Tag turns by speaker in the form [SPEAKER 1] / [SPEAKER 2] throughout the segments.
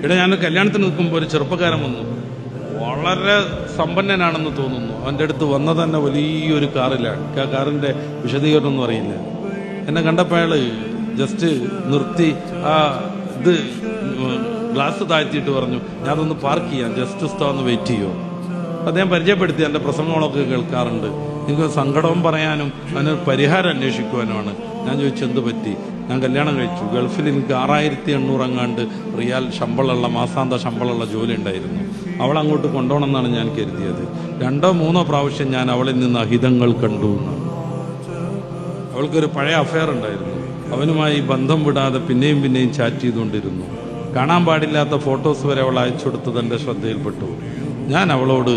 [SPEAKER 1] ഇവിടെ ഞാൻ കല്യാണത്തിന് നിൽക്കുമ്പോൾ ഒരു ചെറുപ്പക്കാരൻ വന്നു. വളരെ സമ്പന്നനാണെന്ന് തോന്നുന്നു. അവൻ്റെ അടുത്ത് വന്ന തന്നെ വലിയൊരു കാറിലാണ്. ആ കാറിന്റെ വിശദീകരണമൊന്നും അറിയില്ല. എന്നെ കണ്ടപ്പോൾ അയാള് ജസ്റ്റ് നിർത്തി ആ ഇത് ഗ്ലാസ് താഴ്ത്തിയിട്ട് പറഞ്ഞു, ഞാനതൊന്ന് പാർക്ക് ചെയ്യാം, ജസ്റ്റ് ഒന്ന് വെയിറ്റ് ചെയ്യുമോ. അദ്ദേഹം പരിചയപ്പെടുത്തി. എൻ്റെ പ്രസംഗങ്ങളൊക്കെ കേൾക്കാറുണ്ട്. എനിക്ക് സങ്കടവും പറയാനും അതിനൊരു പരിഹാരം അന്വേഷിക്കുവാനുമാണ്. ഞാൻ ചോദിച്ചു, എന്ത് പറ്റി? ഞാൻ കല്യാണം കഴിച്ചു. ഗൾഫിൽ എനിക്ക് 6800 അങ്ങാണ്ട് റിയാൽ ശമ്പളമുള്ള, മാസാന്ത ശമ്പളമുള്ള ജോലി ഉണ്ടായിരുന്നു. അവൾ അങ്ങോട്ട് കൊണ്ടുപോകണമെന്നാണ് ഞാൻ കരുതിയത്. 2-3 പ്രാവശ്യം ഞാൻ അവളിൽ നിന്ന് അഹിതങ്ങൾ കണ്ടു. അവൾക്കൊരു പഴയ അഫെയർ ഉണ്ടായിരുന്നു. അവനുമായി ബന്ധം വിടാതെ പിന്നെയും പിന്നെയും ചാറ്റ് ചെയ്തുകൊണ്ടിരുന്നു. കാണാൻ പാടില്ലാത്ത ഫോട്ടോസ് വരെ അവൾ അയച്ചു കൊടുത്തത് എൻ്റെ ശ്രദ്ധയിൽപ്പെട്ടു. ഞാൻ അവളോട്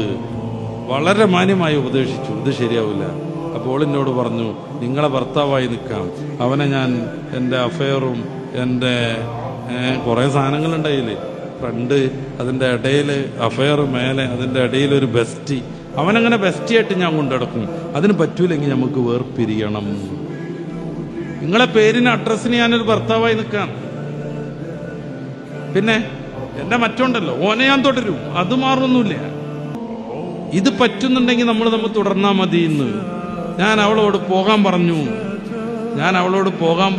[SPEAKER 1] വളരെ മാന്യമായി ഉപദേശിച്ചു, ഇത് ശരിയാവില്ല. അപ്പോൾ എന്നോട് പറഞ്ഞു, നിങ്ങളെ ഭർത്താവായി നിൽക്കാം, അവനെ ഞാൻ എൻ്റെ അഫെയറും എൻ്റെ കുറേ സാധനങ്ങളുണ്ടായില്ലേ, ഫ്രണ്ട്, അതിൻ്റെ ഇടയിൽ അഫെയർ, മേലെ അതിൻ്റെ ഇടയിൽ ഒരു ബെസ്റ്റി, അവനങ്ങനെ ബെസ്റ്റിയായിട്ട് ഞാൻ കൊണ്ടുനടക്കും. അതിന് പറ്റൂലെങ്കിൽ നമുക്ക് വേർപിരിയണം. നിങ്ങളെ പേരിന് അഡ്രസ്സിന് ഞാനൊരു ഭർത്താവായി നിൽക്കാം. പിന്നെ എൻ്റെ മറ്റുണ്ടല്ലോ, ഓനെ ഞാൻ തുടരും, അത് മാറൊന്നുമില്ല. ഇത് പറ്റുന്നുണ്ടെങ്കിൽ നമ്മൾ തുടർന്നാൽ മതി. ഇന്ന് ഞാൻ അവളോട് പോകാൻ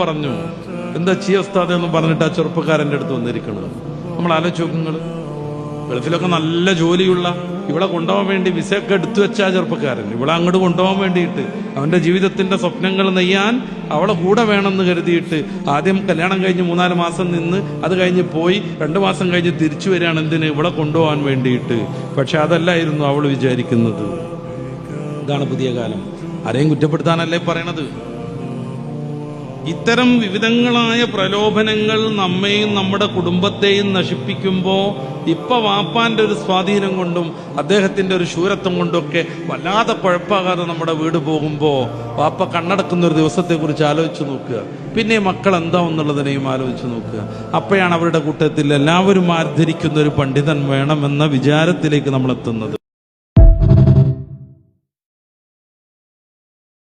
[SPEAKER 1] പറഞ്ഞു. എന്താ ചെയ്യ ഉസ്താദ് എന്ന് പറഞ്ഞിട്ട് ആ ചെറുപ്പക്കാരൻ്റെ അടുത്ത് വന്നിരിക്കണത്. നമ്മൾ ആലോചിച്ച് നോക്കുങ്ങൾ. ഗൾഫിലൊക്കെ നല്ല ജോലിയുള്ള, ഇവളെ കൊണ്ടുപോകാൻ വേണ്ടി വിസയൊക്കെ എടുത്തു വെച്ച ആ ചെറുപ്പക്കാരൻ ഇവളെ അങ്ങോട്ട് കൊണ്ടുപോകാൻ വേണ്ടിയിട്ട് അവൻ്റെ ജീവിതത്തിൻ്റെ സ്വപ്നങ്ങൾ നെയ്യാൻ അവളെ കൂടെ വേണമെന്ന് കരുതിയിട്ട് ആദ്യം കല്യാണം കഴിഞ്ഞ് 3-4 മാസം നിന്ന്, അത് കഴിഞ്ഞ് പോയി 2 മാസം കഴിഞ്ഞ് തിരിച്ചു വരികയാണ്. എന്തിന്? ഇവളെ കൊണ്ടുപോകാൻ വേണ്ടിയിട്ട്. പക്ഷെ അതല്ലായിരുന്നു അവൾ വിചാരിക്കുന്നത്. ഇതാണ് പുതിയ കാലം. ആരെയും കുറ്റപ്പെടുത്താനല്ലേ പറയണത്. ഇത്തരം വിവിധങ്ങളായ പ്രലോഭനങ്ങൾ നമ്മെയും നമ്മുടെ കുടുംബത്തെയും നശിപ്പിക്കുമ്പോൾ ഇപ്പൊ വാപ്പാന്റെ ഒരു സ്വാധീനം കൊണ്ടും അദ്ദേഹത്തിന്റെ ഒരു ശൂരത്വം കൊണ്ടൊക്കെ വല്ലാതെ കുഴപ്പമാകാതെ നമ്മുടെ വീട് പോകുമ്പോൾ വാപ്പ കണ്ണടക്കുന്ന ഒരു ദിവസത്തെക്കുറിച്ച് ആലോചിച്ച് നോക്കുക. പിന്നെ മക്കൾ എന്താവുന്നുള്ളതിനെയും ആലോചിച്ച് നോക്കുക. അപ്പോഴാണ് അവരുടെ കൂട്ടത്തിൽ എല്ലാവരും ആദരിക്കുന്ന ഒരു പണ്ഡിതൻ വേണമെന്ന വിചാരത്തിലേക്ക് നമ്മൾ എത്തുന്നത്.